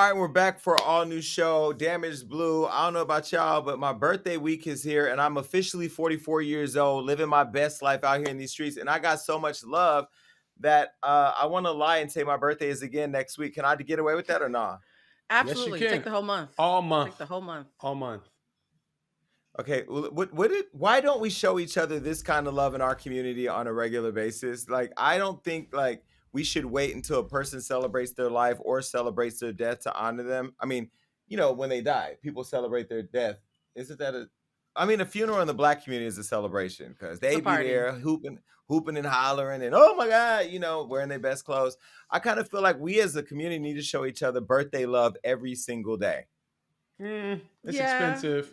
right, we're back for an all new show, Damaged Blue. I don't know about y'all, but my birthday week is here, and I'm officially 44 years old, living my best life out here in these streets. And I got so much love that I want to lie and say my birthday is again next week. Can I get away with that or not? Yes, you Absolutely. Take can. the whole month. All month. Take the whole month. All month. Okay, why don't we show each other this kind of love in our community on a regular basis? Like, I don't think like we should wait until a person celebrates their life or celebrates their death to honor them. I mean, when they die, people celebrate their death. Isn't that I mean, a funeral in the black community is a celebration because It's they a be party. there hooping and hollering and oh my God, wearing their best clothes. I kind of feel like we as a community need to show each other birthday love every single day. It's Yeah. expensive.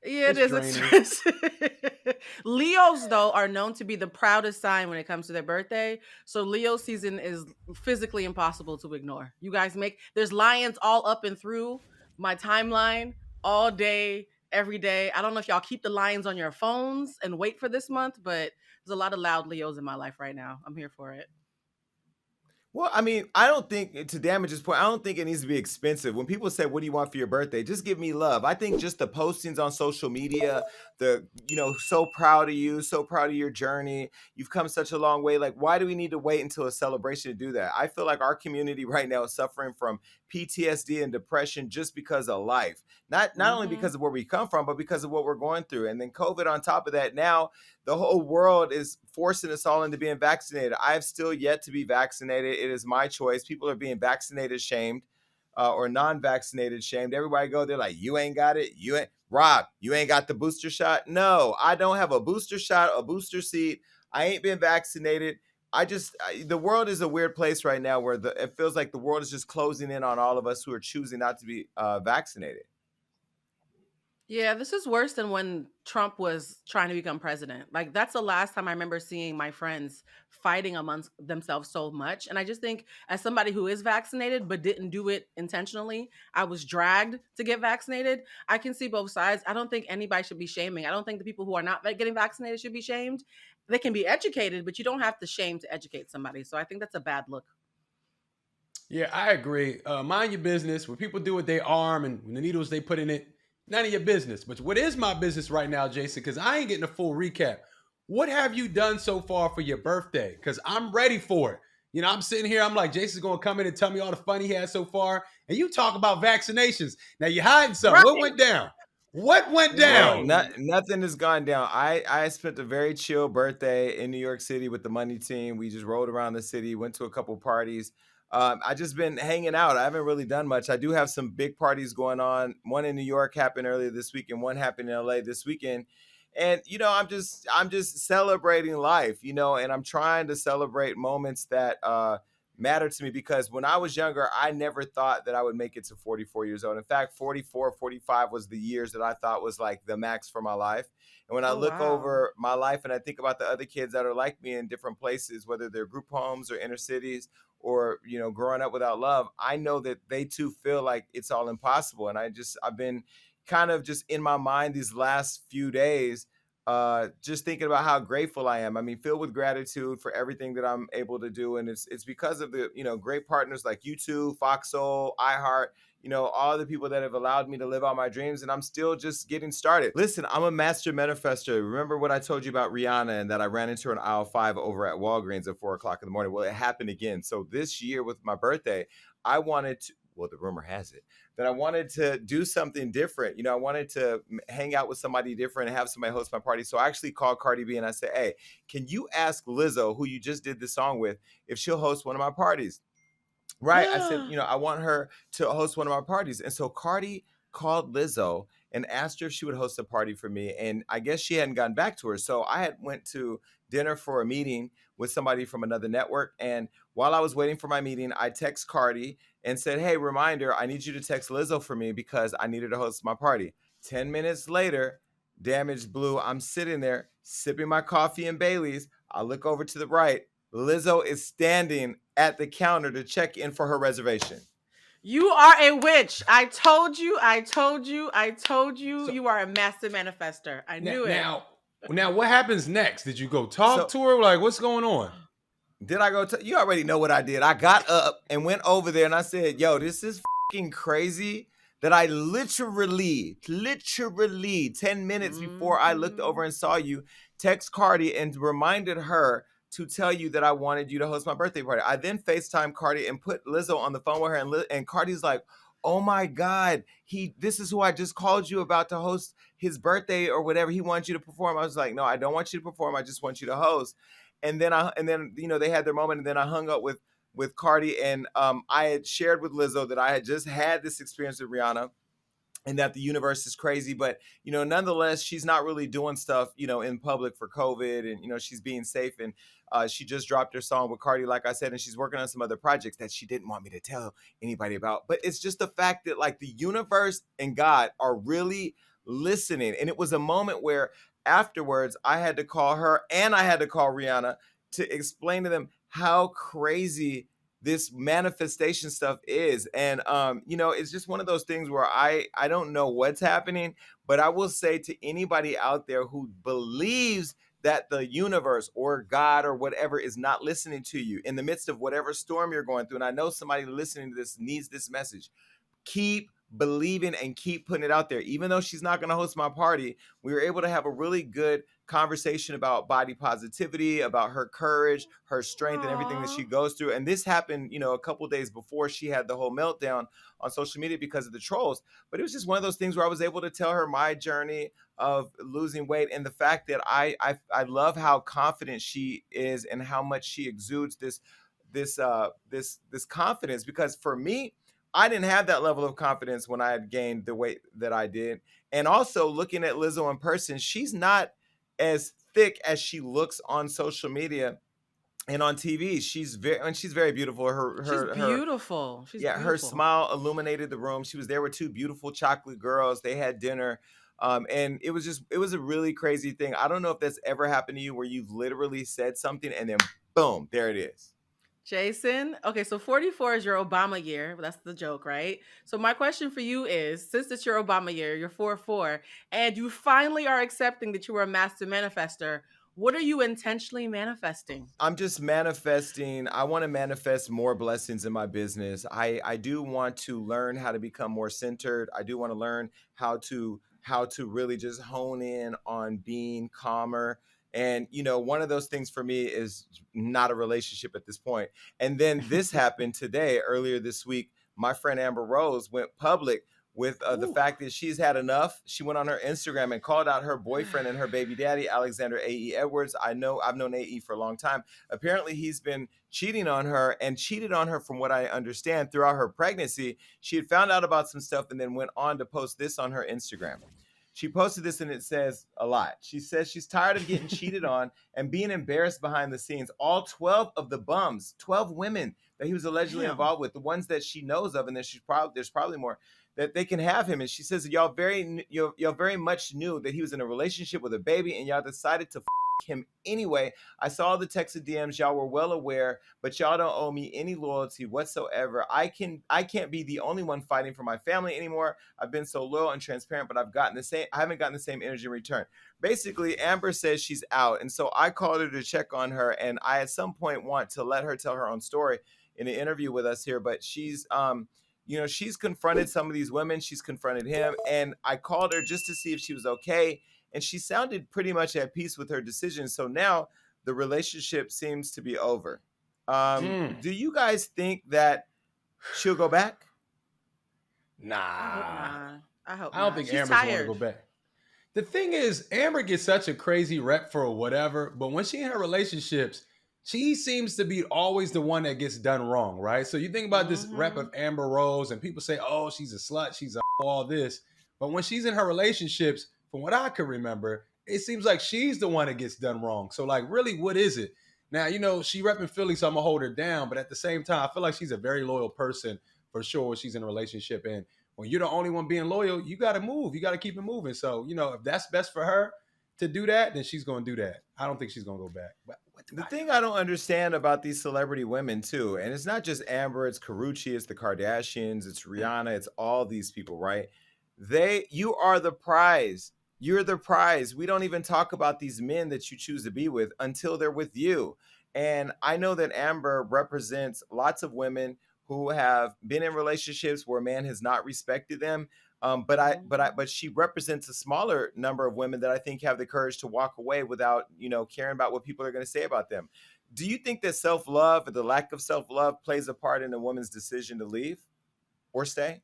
Yeah, it It's is draining. expensive. Leos, though, are known to be the proudest sign when it comes to their birthday. So Leo season is physically impossible to ignore. You guys there's lions all up and through my timeline all day, every day. I don't know if y'all keep the lions on your phones and wait for this month, but there's a lot of loud Leos in my life right now. I'm here for it. Well, I mean, I don't think, to Damage's point, I don't think it needs to be expensive. When people say, "What do you want for your birthday?" Just give me love. I think just the postings on social media, so proud of you, so proud of your journey. You've come such a long way. Like, why do we need to wait until a celebration to do that? I feel like our community right now is suffering from PTSD and depression just because of life. Not only Hmm. because of where we come from, but because of what we're going through. And then COVID on top of that. Now the whole world is forcing us all into being vaccinated. I have still yet to be vaccinated. It is my choice. People are being vaccinated shamed or non-vaccinated shamed. Everybody go, they're like, you ain't got it. You ain't Rob, you ain't got the booster shot. No, I don't have a booster shot, a booster seat. I ain't been vaccinated. The world is a weird place right now where it feels like the world is just closing in on all of us who are choosing not to be vaccinated. Yeah, this is worse than when Trump was trying to become president. Like, that's the last time I remember seeing my friends fighting amongst themselves so much. And I just think, as somebody who is vaccinated but didn't do it intentionally, I was dragged to get vaccinated. I can see both sides. I don't think anybody should be shaming. I don't think the people who are not getting vaccinated should be shamed. They can be educated, but you don't have to shame to educate somebody. So I think that's a bad look. Yeah, I agree. Mind your business. When people do with their arm and the needles they put in it, none of your business. But what is my business right now, Jason? Because I ain't getting a full recap. What have you done so far for your birthday? Because I'm ready for it. I'm sitting here. I'm like, Jason's going to come in and tell me all the fun he had so far. And you talk about vaccinations. Now you're hiding something. Right. What went down? What went Well, down? nothing has gone down. I spent a very chill birthday in New York City with the money team. We just rode around the city, went to a couple parties. I just been hanging out. I haven't really done much. I do have some big parties going on. One in New York happened earlier this week, and one happened in LA this weekend. And I'm just celebrating life, and I'm trying to celebrate moments that matter to me because when I was younger, I never thought that I would make it to 44 years old. In fact, 44, 45 was the years that I thought was like the max for my life. And when I Oh, look wow. over my life and I think about the other kids that are like me in different places, whether they're group homes or inner cities or, growing up without love, I know that they too feel like it's all impossible. And I've been kind of just in my mind these last few days just thinking about how grateful I am. I mean, filled with gratitude for everything that I'm able to do, and it's because of the great partners like you two, Foxhole, iHeart, all the people that have allowed me to live out my dreams, and I'm still just getting started. Listen, I'm a master manifester. Remember what I told you about Rihanna and that I ran into her in aisle 5 over at Walgreens at 4 o'clock in the morning? Well, it happened again. So this year with my birthday, I wanted to. Well, the rumor has it that I wanted to do something different. I wanted to hang out with somebody different and have somebody host my party. So I actually called Cardi B and I said, hey, can you ask Lizzo, who you just did this song with, if she'll host one of my parties? Right. I said, I want her to host one of my parties. And so Cardi called Lizzo and asked her if she would host a party for me. And I guess she hadn't gotten back to her. So I had went to dinner for a meeting with somebody from another network. And while I was waiting for my meeting, I text Cardi and said, hey, reminder, I need you to text Lizzo for me because I needed to host my party. 10 minutes later, Damaged Blue, I'm sitting there sipping my coffee and Bailey's. I look over to the right. Lizzo is standing at the counter to check in for her reservation. You are a witch. I told you. I told you. I told you. So You are a master manifester. I now, knew it. now, what happens next? Did you go talk So to her? Like, what's going on? did I go? You already know what I did. I got up and went over there and I said, yo, this is fucking crazy that I literally 10 minutes before I looked over and saw you, text Cardi and reminded her to tell you that I wanted you to host my birthday party. I then FaceTime Cardi and put Lizzo on the phone with her, and Cardi's like, oh my God, this is who I just called you about to host his birthday or whatever. He wants you to perform. I was like, no, I don't want you to perform. I just want you to host. And then you know, they had their moment, and then I hung up with Cardi, and I had shared with Lizzo that I had just had this experience with Rihanna, and that the universe is crazy, but you know, nonetheless, she's not really doing stuff, you know, in public for COVID, and you know, she's being safe, and she just dropped her song with Cardi, like I said, and she's working on some other projects that she didn't want me to tell anybody about. But it's just the fact that like the universe and God are really listening, and it was a moment where afterwards I had to call her and I had to call Rihanna to explain to them how crazy this manifestation stuff is. And you know, it's just one of those things where I don't know what's happening, but I will say to anybody out there who believes that the universe or God or whatever is not listening to you in the midst of whatever storm you're going through, and I know somebody listening to this needs this message, keep believing and keep putting it out there. Even though she's not going to host my party, we were able to have a really good conversation about body positivity, about her courage, her strength, and everything that she goes through. And this happened, you know, a couple days before she had the whole meltdown on social media because of the trolls. But it was just one of those things where I was able to tell her my journey of losing weight, and the fact that I love how confident she is and how much she exudes this confidence. Because for me, I didn't have that level of confidence when I had gained the weight that I did. And also looking at Lizzo in person, she's not as thick as she looks on social media and on TV. She's very beautiful. She's beautiful. She's yeah, her beautiful. smile illuminated the room. She was there with two beautiful chocolate girls. They had dinner. And it was a really crazy thing. I don't know if that's ever happened to you where you've literally said something and then boom, there it is. Jason, okay, so 44 is your Obama year. That's the joke, right? So my question for you is, since it's your Obama year, you're 4-4, and you finally are accepting that you were a master manifester, what are you intentionally manifesting? I'm just manifesting. I want to manifest more blessings in my business. I do want to learn how to become more centered. I do want to learn how to really just hone in on being calmer. And you know, one of those things for me is not a relationship at this point. And then this happened today, earlier this week. My friend Amber Rose went public with the Ooh. fact that she's had enough. She went on her Instagram and called out her boyfriend and her baby daddy, Alexander A.E. Edwards. I've known A.E. for a long time. Apparently, he's been cheating on her and cheated on her, from what I understand, throughout her pregnancy. She had found out about some stuff and then went on to post this on her Instagram. She posted this and it says a lot. She says she's tired of getting cheated on and being embarrassed behind the scenes. All 12 of the bums, 12 women that he was allegedly Damn. involved with, the ones that she knows of, and then there's probably more, that they can have him. And she says y'all very much knew that he was in a relationship with a baby, and y'all decided to him anyway. I saw the text and DMs. Y'all were well aware, but y'all don't owe me any loyalty whatsoever. I can't be the only one fighting for my family anymore. I've been so loyal and transparent, but I haven't gotten the same energy in return. Basically, Amber says she's out, and so I called her to check on her, and I at some point want to let her tell her own story in an interview with us here. But she's you know, she's confronted some of these women. She's confronted him, and I called her just to see if she was okay. And she sounded pretty much at peace with her decision. So now the relationship seems to be over. Do you guys think that she'll go back? Nah. I hope I don't not. think She's Amber's going to tired. go back. The thing is, Amber gets such a crazy rep for whatever, but when she in her relationships, she seems to be always the one that gets done wrong, right? So you think about this rep of Amber Rose, and people say, oh, she's a slut, she's all this. But when she's in her relationships, from what I can remember, it seems like she's the one that gets done wrong. So, like, really, what is it? Now, you know, she repping Philly, so I'm going to hold her down. But at the same time, I feel like she's a very loyal person for sure when she's in a relationship. And when you're the only one being loyal, you got to move. You got to keep it moving. So, you know, if that's best for her to do that, then she's going to do that. I don't think she's going to go back. But the thing I don't understand about these celebrity women too, and it's not just Amber, it's Karrueche, it's the Kardashians, it's Rihanna, it's all these people, right? You are the prize. You're the prize. We don't even talk about these men that you choose to be with until they're with you. And I know that Amber represents lots of women who have been in relationships where a man has not respected them. But she represents a smaller number of women that I think have the courage to walk away without, caring about what people are going to say about them. Do you think that self-love or the lack of self-love plays a part in a woman's decision to leave or stay?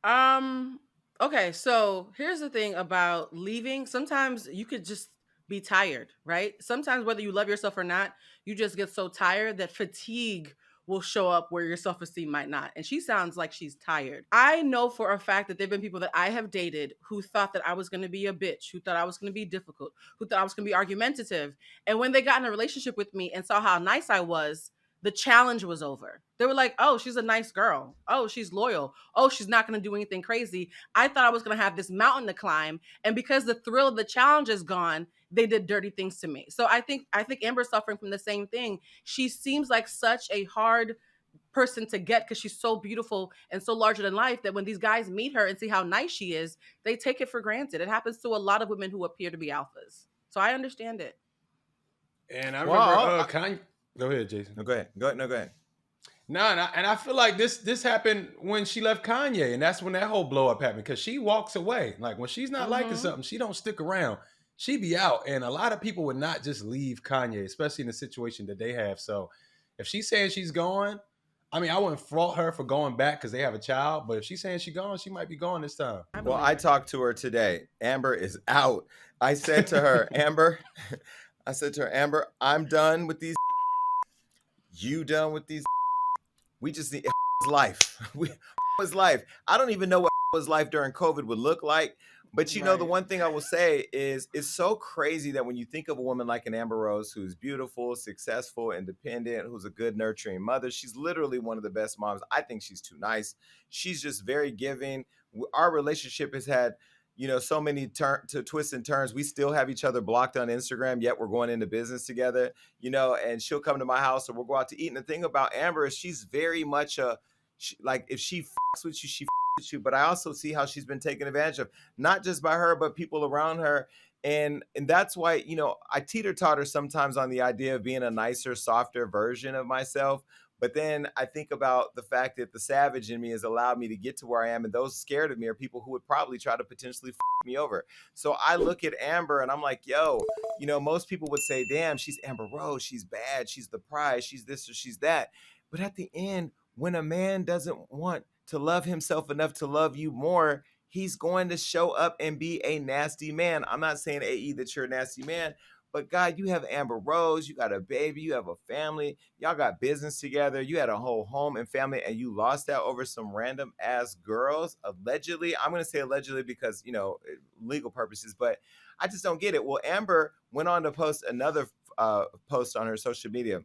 Um, okay, so here's the thing about leaving. Sometimes you could just be tired, right? Sometimes whether you love yourself or not, you just get so tired that fatigue will show up where your self-esteem might not. And she sounds like she's tired. I know for a fact that there've been people that I have dated who thought that I was going to be a bitch, who thought I was going to be difficult, who thought I was going to be argumentative. And when they got in a relationship with me and saw how nice I was, the challenge was over. They were like, "Oh, she's a nice girl. Oh, she's loyal. Oh, she's not going to do anything crazy." I thought I was going to have this mountain to climb, and because the thrill of the challenge is gone, they did dirty things to me. So I think Amber's suffering from the same thing. She seems like such a hard person to get because she's so beautiful and so larger than life that when these guys meet her and see how nice she is, they take it for granted. It happens to a lot of women who appear to be alphas. So I understand it. And I remember Well, Kanye. Go ahead, Jason. no, go ahead. Go ahead. No, go ahead. No, and I feel like this happened when she left Kanye, and that's when that whole blow up happened because she walks away. Like when she's not liking something, she don't stick around. She be out, and a lot of people would not just leave Kanye, especially in the situation that they have. So if she's saying she's going, I mean, I wouldn't fault her for going back because they have a child. But if she's saying she's gone, she might be gone this time. Well, I talked to her today. Amber is out. I said to her, Amber, I'm done with these. You done with these? We just need life. Was life. I don't even know what was life during COVID would look like. But the one thing I will say is it's so crazy that when you think of a woman like an Amber Rose who's beautiful, successful, independent, who's a good nurturing mother, she's literally one of the best moms. I think she's too nice. She's just very giving. Our relationship has had, so many twists and turns. We still have each other blocked on Instagram, yet we're going into business together, and she'll come to my house or we'll go out to eat. And the thing about Amber is she's very much like if she fucks with you, she fucks with you. But I also see how she's been taken advantage of, not just by her, but people around her. And that's why, I teeter-totter sometimes on the idea of being a nicer, softer version of myself. But then I think about the fact that the savage in me has allowed me to get to where I am. And those scared of me are people who would probably try to potentially me over. So I look at Amber and I'm like, yo, most people would say, damn, she's Amber Rose. She's bad. She's the prize. She's this or she's that. But at the end, when a man doesn't want to love himself enough to love you more, he's going to show up and be a nasty man. I'm not saying, AE, that you're a nasty man. But God, you have Amber Rose, you got a baby, you have a family, y'all got business together, you had a whole home and family, and you lost that over some random ass girls, allegedly. I'm going to say allegedly because, legal purposes, but I just don't get it. Well, Amber went on to post another post on her social media.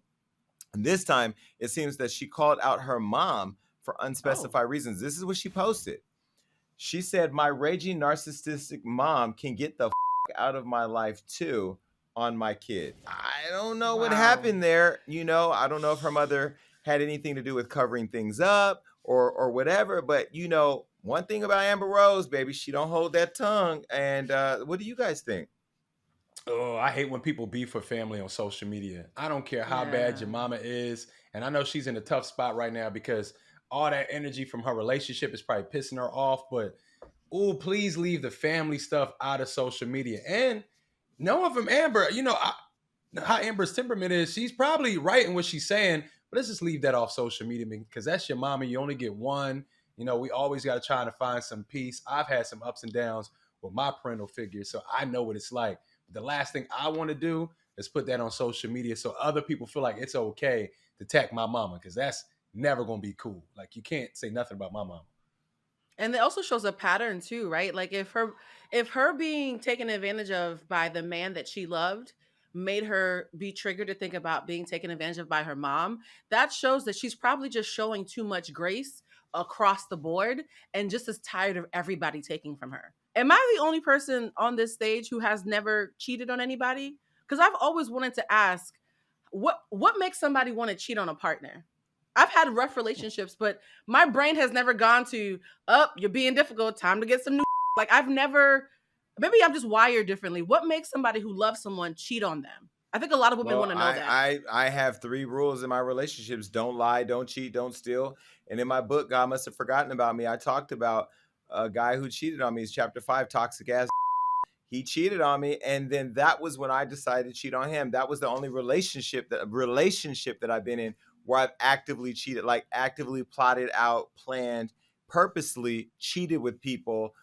And this time, it seems that she called out her mom for unspecified reasons. This is what she posted. She said, my raging narcissistic mom can get the out of my life too. On my kid. I don't know what happened there. I don't know if her mother had anything to do with covering things up or whatever. But one thing about Amber Rose, baby, she don't hold that tongue. And what do you guys think? Oh, I hate when people beef for family on social media. I don't care how bad your mama is. And I know she's in a tough spot right now because all that energy from her relationship is probably pissing her off. But, please leave the family stuff out of social media. And knowing from Amber, how Amber's temperament is, she's probably right in what she's saying, but let's just leave that off social media because that's your mama. You only get one. We always got to try to find some peace. I've had some ups and downs with my parental figure, so I know what it's like. The last thing I want to do is put that on social media so other people feel like it's okay to attack my mama because that's never going to be cool. Like, you can't say nothing about my mama. And it also shows a pattern too, right? Like if her being taken advantage of by the man that she loved made her be triggered to think about being taken advantage of by her mom, that shows that she's probably just showing too much grace across the board and just as tired of everybody taking from her. Am I the only person on this stage who has never cheated on anybody? Because I've always wanted to ask, what makes somebody want to cheat on a partner? I've had rough relationships, but my brain has never gone to, you're being difficult, time to get some new. Like maybe I'm just wired differently. What makes somebody who loves someone cheat on them? I think a lot of women Well, want to know that. I have 3 rules in my relationships: don't lie, don't cheat, don't steal. And in my book, God Must Have Forgotten About Me, I talked about a guy who cheated on me. It's chapter 5, toxic ass. He cheated on me, and then that was when I decided to cheat on him. That was the only relationship that I've been in where I've actively cheated, like actively plotted out, planned, purposely cheated with people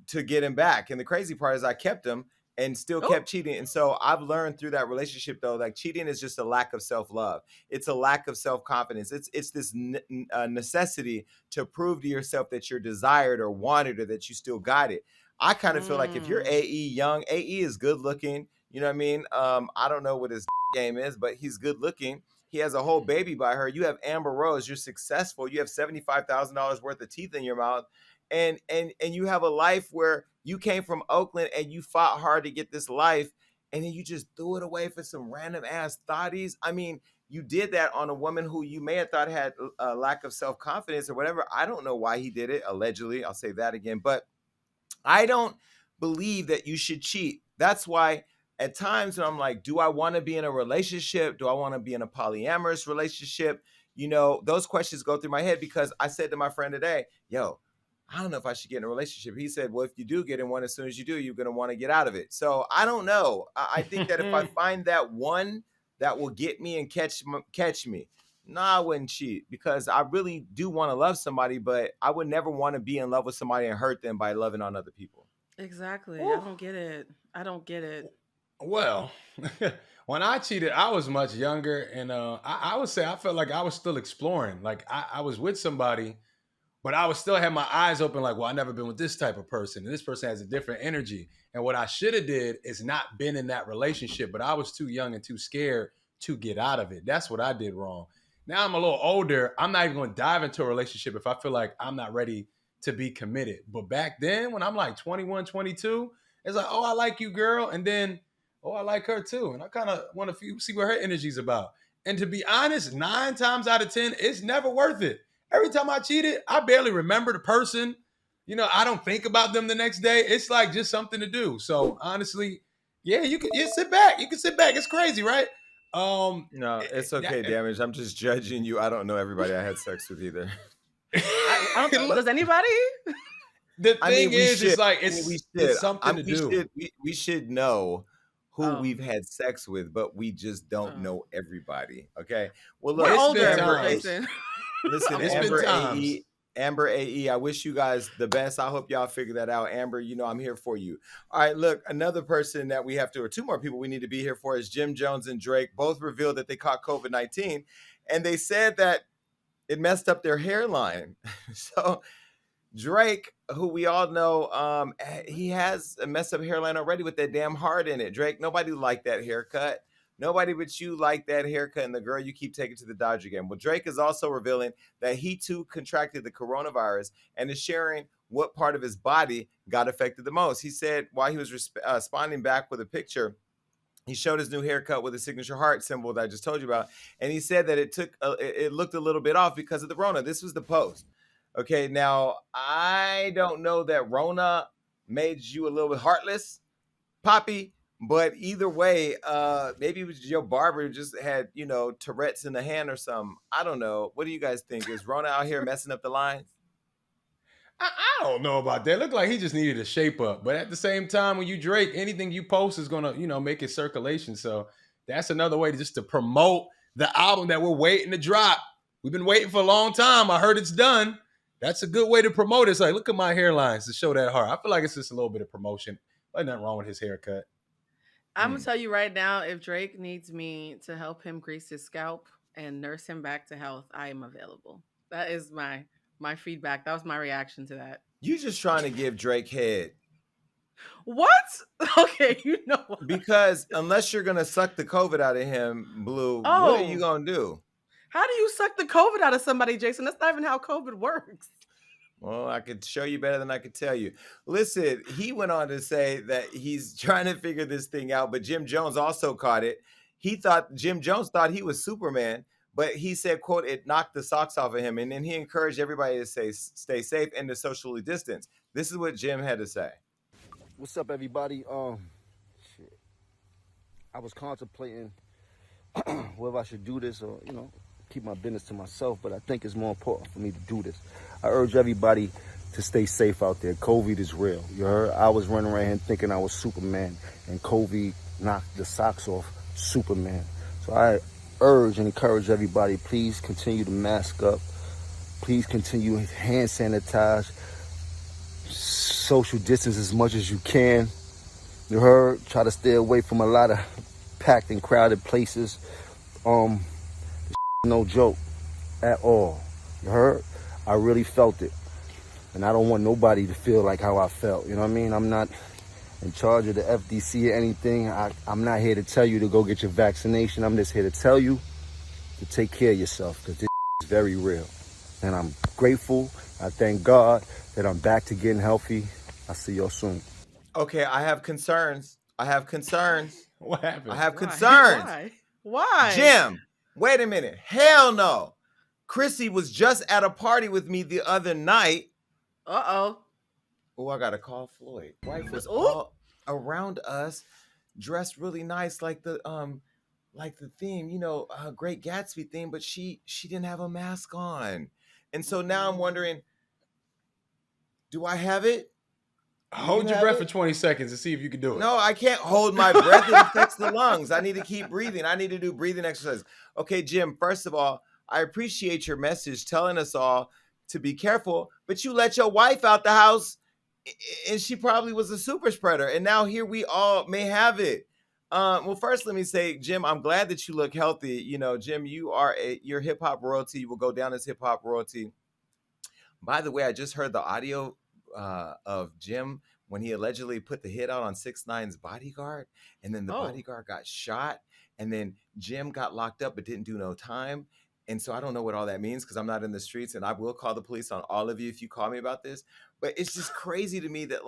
to get him back. And the crazy part is I kept him and still Oh, kept cheating. And so I've learned through that relationship though, like cheating is just a lack of self-love. It's a lack of self-confidence. It's this necessity to prove to yourself that you're desired or wanted or that you still got it. I kind of feel like if you're mm, AE young, AE is good looking. You know what I mean? I don't know what his game is, but he's good looking. He has a whole baby by her. You have Amber Rose. You're successful. You have $75,000 worth of teeth in your mouth, and you have a life where you came from Oakland and you fought hard to get this life, and then you just threw it away for some random ass thotties. I mean, you did that on a woman who you may have thought had a lack of self confidence or whatever. I don't know why he did it. Allegedly, I'll say that again, but I don't believe that you should cheat. That's why at times when I'm like, do I want to be in a relationship? Do I want to be in a polyamorous relationship? You know, those questions go through my head because I said to my friend today, yo, I don't know if I should get in a relationship. He said, well, if you do get in one, as soon as you do, you're going to want to get out of it. So I don't know. I think that if I find that one that will get me and catch me, no, I wouldn't cheat because I really do want to love somebody, but I would never want to be in love with somebody and hurt them by loving on other people. exactly. I Whew. don't get it. I don't get it. Well, when I cheated, I was much younger, and I would say I felt like I was still exploring. Like I was with somebody, but I would still have my eyes open. Like, well, I never been with this type of person, and this person has a different energy. And what I should have did is not been in that relationship, but I was too young and too scared to get out of it. That's what I did wrong. Now I'm a little older. I'm not even going to dive into a relationship if I feel like I'm not ready to be committed. But back then, when I'm like 21, 22, it's like, oh, I like you, girl, and then oh, I like her too. And I kind of want to see what her energy's about. And to be honest, 9 times out of 10, it's never worth it. Every time I cheated, I barely remember the person. You know, I don't think about them the next day. It's like just something to do. So honestly, yeah, you sit back. You can sit back. It's crazy, right? Um, No, it's that, okay, Damage. I'm just judging you. I don't know everybody I had sex with either. I don't. Does anybody? the I thing mean, we is, should. it's like I mean, we it's should. something to do. We should know who Oh, we've had sex with, but we just don't oh. know everybody. Okay. Well, We're look, It's been older, Amber. times. Jason. Listen, I'm It's been older. times. Amber AE, I wish you guys the best. I hope y'all figure that out. Amber, you know I'm here for you. All right, look, another person that we have to, or two more people we need to be here for is Jim Jones and Drake. Both revealed that they caught COVID-19, and they said that it messed up their hairline. So Drake, who we all know, he has a messed up hairline already with that damn heart in it. Drake, nobody liked that haircut. Nobody but you like that haircut and the girl you keep taking to the Dodger game. Well, Drake is also revealing that he too contracted the coronavirus and is sharing what part of his body got affected the most. He said while he was responding back with a picture, he showed his new haircut with a signature heart symbol that I just told you about, and he said that it looked a little bit off because of the Rona. This was the post. Okay, now I don't know that Rona made you a little bit heartless, Poppy, but either way, maybe it was your barber who just had Tourette's in the hand or something. I don't know. What do you guys think? Is Rona out here messing up the lines? I don't know about that. Looked like he just needed a shape up. But at the same time, when you Drake, anything you post is gonna, make it circulation. So that's another way to promote the album that we're waiting to drop. We've been waiting for a long time. I heard it's done. That's a good way to promote it. It's like, look at my hairlines to show that heart. I feel like it's just a little bit of promotion. There's nothing wrong with his haircut. I'm gonna tell you right now, if Drake needs me to help him grease his scalp and nurse him back to health, I am available. That is my feedback. That was my reaction to that. You just trying to give Drake head. What? Okay, you know what? Because unless you're gonna suck the COVID out of him, Blue, what are you Oh, gonna do? how do you suck the COVID out of somebody, Jason? That's not even how COVID works. Well, I could show you better than I could tell you. Listen, he went on to say that he's trying to figure this thing out, but Jim Jones also caught it. Jim Jones thought he was Superman, but he said, quote, it knocked the socks off of him. And then he encouraged everybody to stay safe and to socially distance. This is what Jim had to say. What's up, everybody? Shit. I was contemplating whether I should do this or, keep my business to myself, but I think it's more important for me to do this. I urge everybody to stay safe out there. COVID is real. You heard? I was running around here thinking I was Superman, and COVID knocked the socks off Superman. So I urge and encourage everybody, please continue to mask up. Please continue to hand sanitize. Social distance as much as you can. You heard? Try to stay away from a lot of packed and crowded places. No joke at all. You heard? I really felt it. And I don't want nobody to feel like how I felt. You know what I mean? I'm not in charge of the FDC or anything. I'm not here to tell you to go get your vaccination. I'm just here to tell you to take care of yourself, because this is very real. And I'm grateful. I thank God that I'm back to getting healthy. I'll see y'all soon. Okay, I have concerns. What happened? I have Why? concerns. Why? Jim, wait a minute. Hell no. Chrissy was just at a party with me the other night. Uh-oh. Oh, I gotta call Floyd. Wife was Ooh. all around us, dressed really nice, like the theme, Great Gatsby theme, but she didn't have a mask on. And so now I'm wondering, do I have it? Hold your breath for 20 seconds and see if you can do it. No, I can't hold my breath. It affects the lungs. I need to keep breathing. I need to do breathing exercises. Okay, Jim, first of all, I appreciate your message telling us all to be careful, but you let your wife out the house and she probably was a super spreader. And now here we all may have it. Well, first, let me say, Jim, I'm glad that you look healthy. Jim, you're hip hop royalty. You will go down as hip hop royalty. By the way, I just heard the audio of Jim when he allegedly put the hit out on 6ix9ine's bodyguard, and then the bodyguard got shot, and then Jim got locked up but didn't do no time. And so I don't know what all that means, because I'm not in the streets, and I will call the police on all of you if you call me about this. But it's just crazy to me that,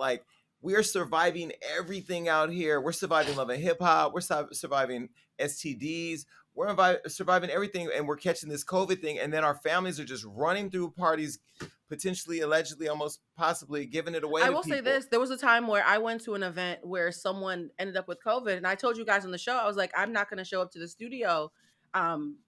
we're surviving everything out here. We're surviving love and hip hop. We're surviving STDs. We're surviving everything, and we're catching this COVID thing. And then our families are just running through parties, potentially, allegedly, almost possibly giving it away to people. I will say this. There was a time where I went to an event where someone ended up with COVID. And I told you guys on the show, I was like, I'm not going to show up to the studio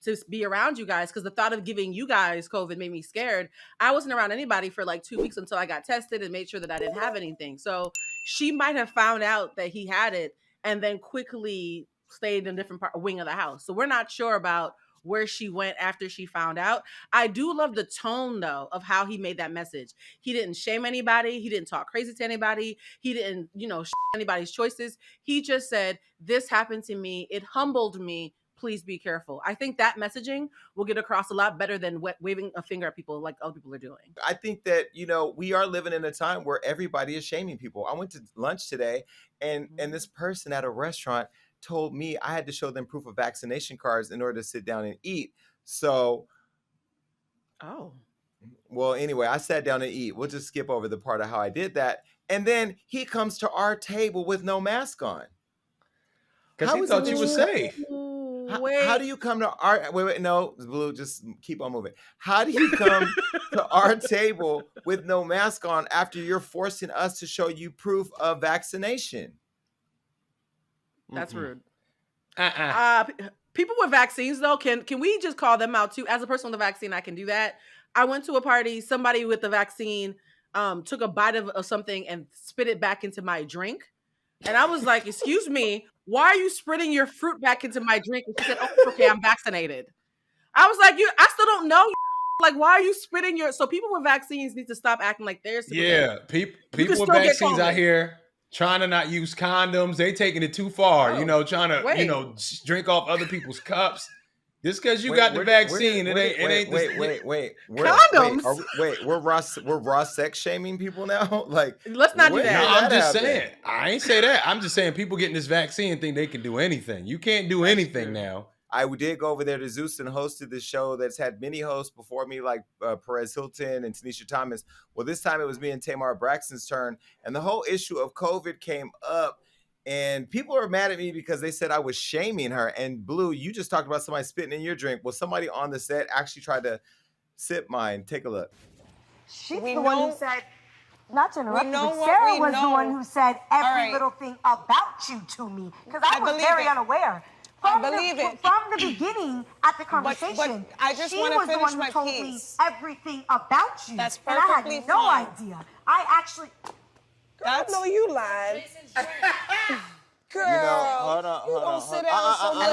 to be around you guys, because the thought of giving you guys COVID made me scared. I wasn't around anybody for 2 weeks until I got tested and made sure that I didn't have anything. So she might have found out that he had it and then quickly stayed in a different wing of the house. So we're not sure about where she went after she found out. I do love the tone, though, of how he made that message. He didn't shame anybody. He didn't talk crazy to anybody. He didn't, anybody's choices. He just said, this happened to me. It humbled me. Please be careful. I think that messaging will get across a lot better than waving a finger at people like other people are doing. I think that, we are living in a time where everybody is shaming people. I went to lunch today, and this person at a restaurant told me I had to show them proof of vaccination cards in order to sit down and eat. So, well, anyway, I sat down and eat. We'll just skip over the part of how I did that. And then he comes to our table with no mask on. Because he thought you were safe. How do you come to our no, Blue, just keep on moving. How do you come to our table with no mask on after you're forcing us to show you proof of vaccination? That's rude. People with vaccines, though, can we just call them out too? As a person with a vaccine, I can do that. I went to a party, somebody with the vaccine took a bite of something and spit it back into my drink. And I was like, excuse me, why are you spitting your fruit back into my drink? And she said, oh, okay, I'm vaccinated. I was like, I still don't know. Like, why are you spitting so people with vaccines need to stop acting like they're super. Yeah, people with vaccines out here trying to not use condoms. They taking it too far, trying to, drink off other people's cups. Just because you got the vaccine, it ain't. Wait. Condoms. We're raw sex shaming people now. Let's not do that. No, I'm just saying. I ain't say that. I'm just saying people getting this vaccine think they can do anything. You can't do anything now. I did go over there to Zeus and hosted this show that's had many hosts before me, like Perez Hilton and Tanisha Thomas. Well, this time it was me and Tamar Braxton's turn, and the whole issue of COVID came up. And people are mad at me because they said I was shaming her. And Blue, you just talked about somebody spitting in your drink. Well, somebody on the set actually tried to sip mine. Take a look. She's the one who said, not to interrupt you, but Sarah was the one who said every little thing about you to me. Because I was very unaware. From the beginning at the conversation, but I just she want to was the finish one my who told piece. me everything about you. That's and I perfectly had no fine. idea. I actually. I know you lied. Girl, hold on. Don't sit down so much.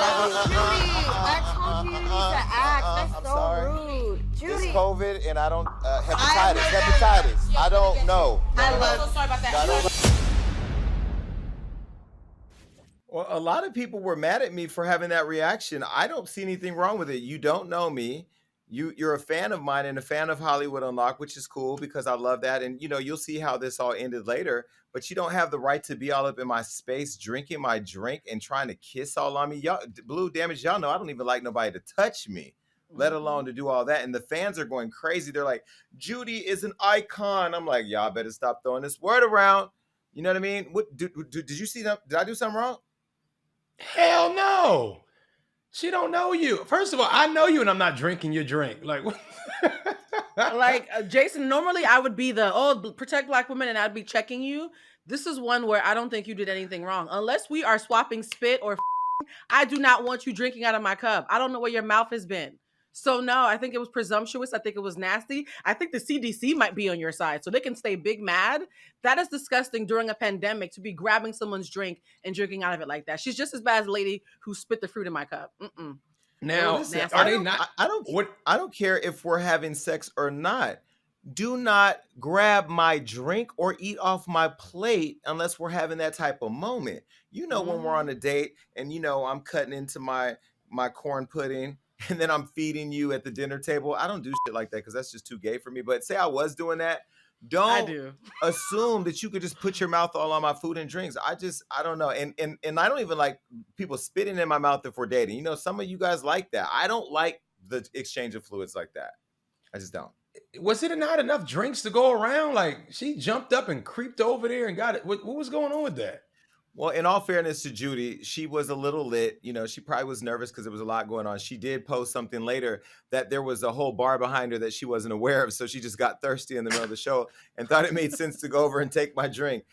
I told you need to act. That's sorry. rude. Judy. It's COVID and I don't, hepatitis. I don't know. I'm so sorry about that. Well, a lot of people were mad at me for having that reaction. I don't see anything wrong with it. You don't know me. You're a fan of mine and a fan of Hollywood Unlocked, which is cool because I love that. And, you'll see how this all ended later. But you don't have the right to be all up in my space, drinking my drink and trying to kiss all on me. Y'all, Blue Damage, y'all know I don't even like nobody to touch me, let alone to do all that. And the fans are going crazy. They're like, Judy is an icon. I'm like, y'all better stop throwing this word around. You know what I mean? What did you see that? Did I do something wrong? Hell no. She don't know you. First of all, I know you and I'm not drinking your drink. Like, what? Like Jason, normally I would be protect Black women and I'd be checking you. This is one where I don't think you did anything wrong. Unless we are swapping spit or I do not want you drinking out of my cup. I don't know where your mouth has been. So no, I think it was presumptuous. I think it was nasty. I think the CDC might be on your side so they can stay big mad. That is disgusting during a pandemic to be grabbing someone's drink and drinking out of it like that. She's just as bad as the lady who spit the fruit in my cup. Now, Listen, are they not? I don't care if we're having sex or not. Do not grab my drink or eat off my plate unless we're having that type of moment. When we're on a date and I'm cutting into my corn pudding and then I'm feeding you at the dinner table. I don't do shit like that because that's just too gay for me. But say I was doing that, don't assume that you could just put your mouth all on my food and drinks. I don't know. And I don't even like people spitting in my mouth if we're dating. Some of you guys like that. I don't like the exchange of fluids like that. I just don't. Was it not enough drinks to go around? Like, she jumped up and creeped over there and got it. What was going on with that? Well, in all fairness to Judy, she was a little lit. She probably was nervous because there was a lot going on. She did post something later that there was a whole bar behind her that she wasn't aware of. So she just got thirsty in the middle of the show and thought it made sense to go over and take my drink.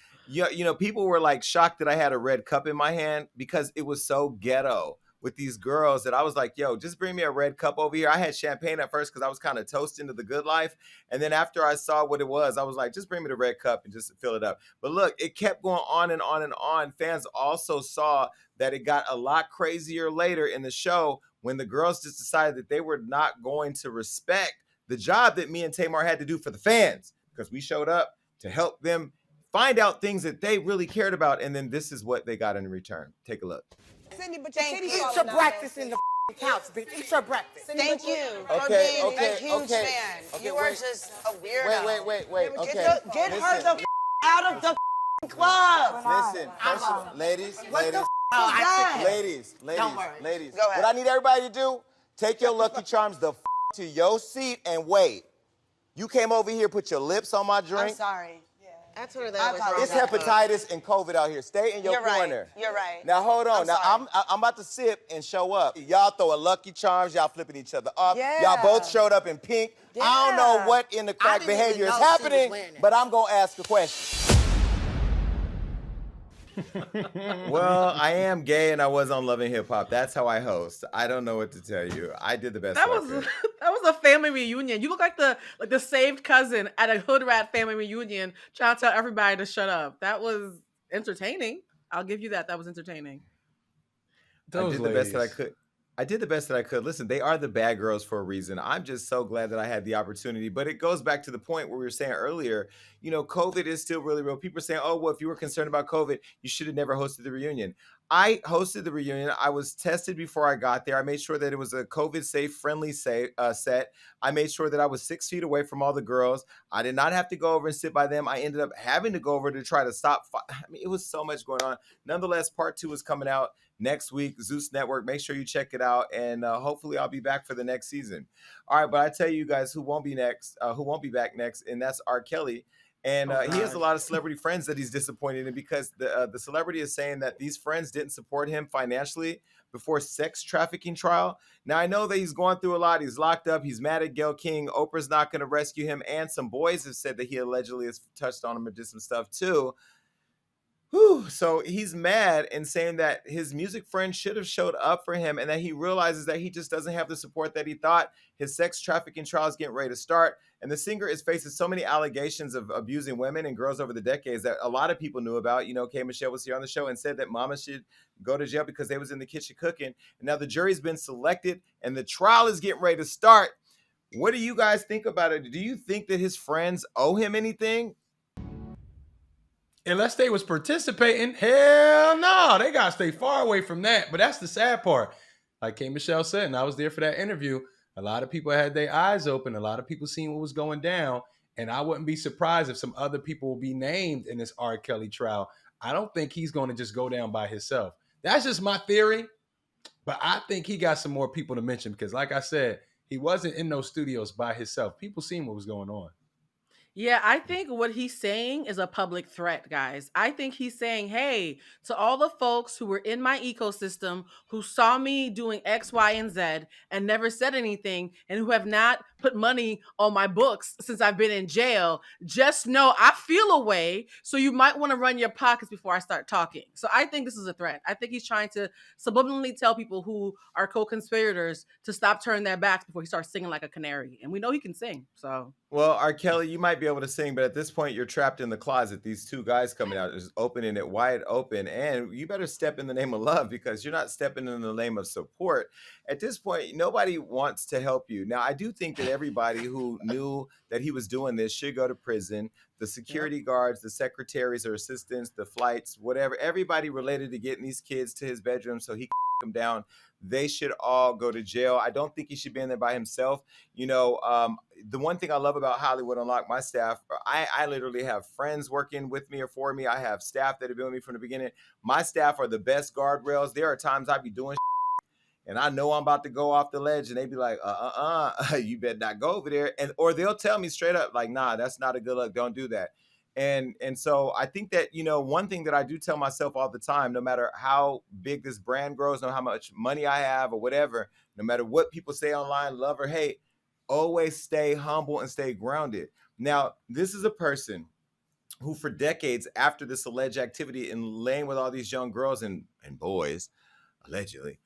People were like shocked that I had a red cup in my hand because it was so ghetto with these girls that I was like, yo, just bring me a red cup over here. I had champagne at first because I was kind of toasting to the good life. And then after I saw what it was, I was like, just bring me the red cup and just fill it up. But look, it kept going on and on and on. Fans also saw that it got a lot crazier later in the show when the girls just decided that they were not going to respect the job that me and Tamar had to do for the fans because we showed up to help them find out things that they really cared about. And then this is what they got in return. Take a look. Cindy, but your titties Eat falling your out. breakfast in the couch, bitch. Eat your breakfast. Thank you for Okay, being okay, a huge okay. fan. Okay, You are wait. just a weirdo. Wait. Okay. Get her Listen. the out of the club. Listen, ladies, Don't worry. ladies. Go ahead. What I need everybody to do, take your Lucky Charms to your seat and wait. You came over here, put your lips on my I'm drink. sorry. I told her that was wrong. It's hepatitis and COVID out here. Stay in your corner. You're right. Now hold on. I'm I'm about to sip and show up. Y'all throwing Lucky Charms. Y'all flipping each other off. Yeah. Y'all both showed up in pink. I don't know what in the crack didn't behavior even is know she was happening, wearing it. but I'm gonna ask a question. Well, I am gay and I was on Love and Hip Hop. That's how I host. I don't know what to tell you. I did the best That I was could. that was a family reunion. You look like the saved cousin at a hood rat family reunion trying to tell everybody to shut up. That was entertaining. I'll give you that. That was entertaining. I did the best that I could. I did the best that I could. Listen, they are the bad girls for a reason. I'm just so glad that I had the opportunity. But it goes back to the point where we were saying earlier, COVID is still really real. People are saying, oh, well, if you were concerned about COVID, you should have never hosted the reunion. I hosted the reunion. I was tested before I got there. I made sure that it was a COVID-safe, friendly set. I made sure that I was 6 feet away from all the girls. I did not have to go over and sit by them. I ended up having to go over to try to stop. It was so much going on. Nonetheless, part 2 is coming out next week, Zeus Network. Make sure you check it out, and hopefully I'll be back for the next season. All right, but I tell you guys who won't be back next, and that's Rkelly. And he has a lot of celebrity friends that he's disappointed in because the celebrity is saying that these friends didn't support him financially before sex trafficking trial. Now, I know that he's going through a lot. He's locked up. He's mad at Gayle King. Oprah's not going to rescue him. And some boys have said that he allegedly has touched on him and did some stuff too. Whew, so he's mad and saying that his music friend should have showed up for him and that he realizes that he just doesn't have the support that he thought. His sex trafficking trial is getting ready to start. And the singer is facing so many allegations of abusing women and girls over the decades that a lot of people knew about. You know, K. Michelle was here on the show and said that mama should go to jail because they was in the kitchen cooking. And now the jury's been selected and the trial is getting ready to start. What do you guys think about it? Do you think that his friends owe him anything? Unless they was participating, hell no, they gotta stay far away from that. But that's the sad part. Like K. Michelle said, and I was there for that interview. A lot of people had their eyes open. A lot of people seen what was going down. And I wouldn't be surprised if some other people will be named in this R. Kelly trial. I don't think he's going to just go down by himself. That's just my theory. But I think he got some more people to mention because, like I said, he wasn't in those studios by himself. People seen what was going on. Yeah, I think what he's saying is a public threat, guys. I think he's saying, hey, to all the folks who were in my ecosystem, who saw me doing X, Y, and Z and never said anything, and who have not put money on my books since I've been in jail, just know I feel a way. So you might want to run your pockets before I start talking. So I think this is a threat. I think he's trying to subliminally tell people who are co-conspirators to stop turning their backs before he starts singing like a canary. And we know he can sing. So. Well, R. Kelly, you might be able to sing, but at this point, you're trapped in the closet. These two guys coming out is opening it wide open, and you better step in the name of love because you're not stepping in the name of support. At this point, nobody wants to help you. Now, I do think that everybody who knew that he was doing this should go to prison. The security guards, the secretaries or assistants, the flights, whatever, everybody related to getting these kids to his bedroom so he can them down, they should all go to jail. I don't think he should be in there by himself. You know, the one thing I love about Hollywood Unlocked, my staff, I literally have friends working with me or for me. I have staff that have been with me from the beginning. My staff are the best guardrails. There are times I be doing and I know I'm about to go off the ledge and they be like, you better not go over there. And or they'll tell me straight up, like, nah, that's not a good look. Don't do that. And so I think that, you know, one thing that I do tell myself all the time, no matter how big this brand grows, no matter how much money I have or whatever, no matter what people say online, love or hate, always stay humble and stay grounded. Now, this is a person who for decades after this alleged activity in laying with all these young girls and boys, allegedly,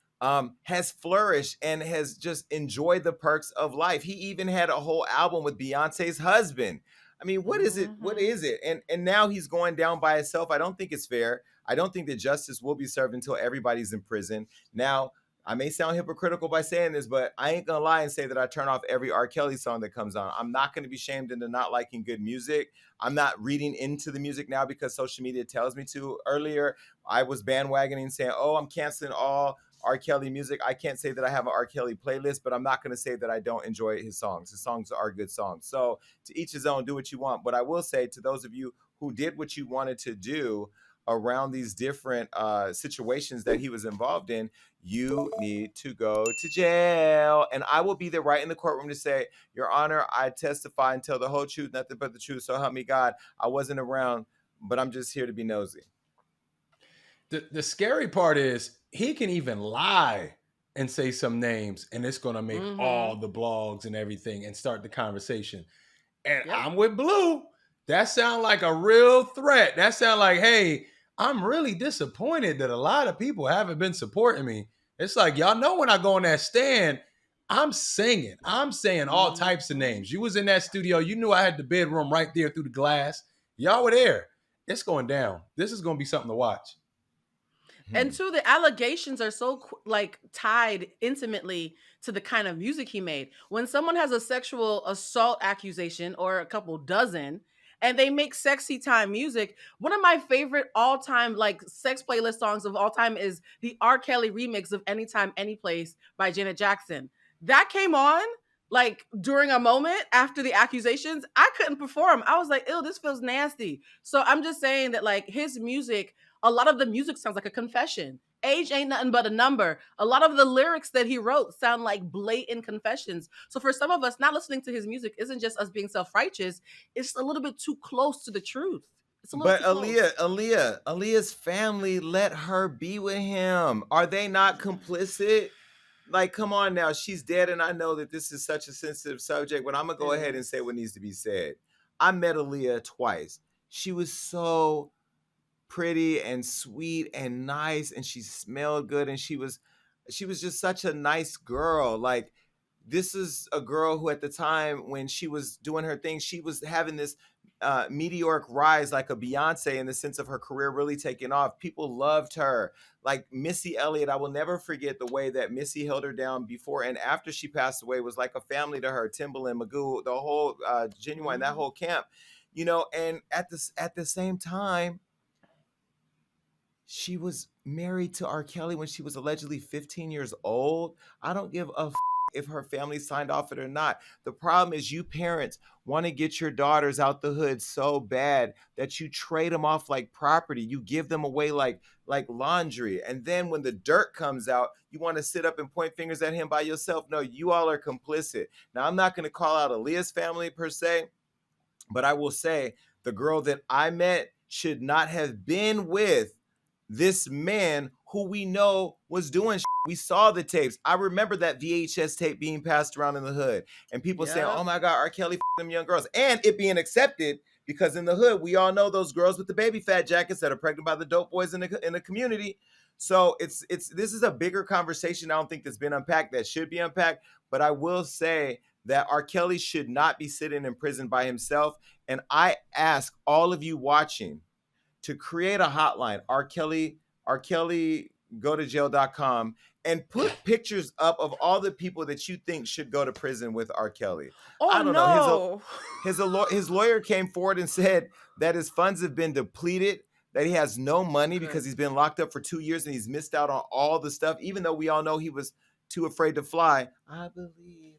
has flourished and has just enjoyed the perks of life. He even had a whole album with Beyonce's husband. I mean, what is it? What is it? And now he's going down by himself. I don't think it's fair. I don't think that justice will be served until everybody's in prison. Now, I may sound hypocritical by saying this, but I ain't gonna lie and say that I turn off every R. Kelly song that comes on. I'm not gonna be shamed into not liking good music. I'm not reading into the music now because social media tells me to. Earlier, I was bandwagoning saying, oh, I'm canceling all R. Kelly music. I can't say that I have an R. Kelly playlist, but I'm not going to say that I don't enjoy his songs. His songs are good songs. So to each his own, do what you want. But I will say to those of you who did what you wanted to do around these different situations that he was involved in, you need to go to jail. And I will be there right in the courtroom to say, Your Honor, I testify and tell the whole truth, nothing but the truth. So help me God. I wasn't around, but I'm just here to be nosy. The scary part is he can even lie and say some names and it's going to make all the blogs and everything and start the conversation. And I'm with Blue. That sounds like a real threat. That sounds like, hey, I'm really disappointed that a lot of people haven't been supporting me. It's like, y'all know when I go on that stand, I'm singing. I'm saying all types of names. You was in that studio. You knew I had the bedroom right there through the glass. Y'all were there. It's going down. This is going to be something to watch. And two, the allegations are so like tied intimately to the kind of music he made. When someone has a sexual assault accusation or a couple dozen and they make sexy time music, one of my favorite all-time like sex playlist songs of all time is the R. Kelly remix of Anytime, Anyplace by Janet Jackson. That came on like during a moment after the accusations. I couldn't perform. I was like, ew, this feels nasty. So I'm just saying that like his music, a lot of the music sounds like a confession. Age ain't nothing but a number. A lot of the lyrics that he wrote sound like blatant confessions. So for some of us, not listening to his music isn't just us being self-righteous. It's a little bit too close to the truth. It's a little But Aaliyah's family let her be with him. Are they not complicit? Like, come on now. She's dead, and I know that this is such a sensitive subject, but I'm going to go ahead and say what needs to be said. I met Aaliyah twice. She was so pretty and sweet and nice, and she smelled good, and she was just such a nice girl. Like, this is a girl who at the time when she was doing her thing, she was having this meteoric rise like a Beyonce in the sense of her career really taking off. People loved her. Like Missy Elliott, I will never forget the way that Missy held her down before and after she passed away was like a family to her. Timbaland, Magoo, the whole Genuine, that whole camp, and at the same time, she was married to R. Kelly when she was allegedly 15 years old. I don't give a if her family signed off it or not. The problem is you parents want to get your daughters out the hood so bad that you trade them off like property. You give them away like laundry. And then when the dirt comes out, you want to sit up and point fingers at him by yourself. No, you all are complicit. Now, I'm not going to call out Aaliyah's family per se, but I will say the girl that I met should not have been with this man who we know was doing shit. We saw the tapes. I remember that VHS tape being passed around in the hood and people saying, oh my God, R. Kelly them young girls, and it being accepted because in the hood, we all know those girls with the baby fat jackets that are pregnant by the dope boys in the community. So this is a bigger conversation. I don't think that's been unpacked that should be unpacked, but I will say that R. Kelly should not be sitting in prison by himself. And I ask all of you watching to create a hotline, RKelly, gotojail.com, and put pictures up of all the people that you think should go to prison with R. Kelly. Oh, I don't know. His lawyer came forward and said that his funds have been depleted, that he has no money because he's been locked up for 2 years and he's missed out on all the stuff, even though we all know he was too afraid to fly. I believe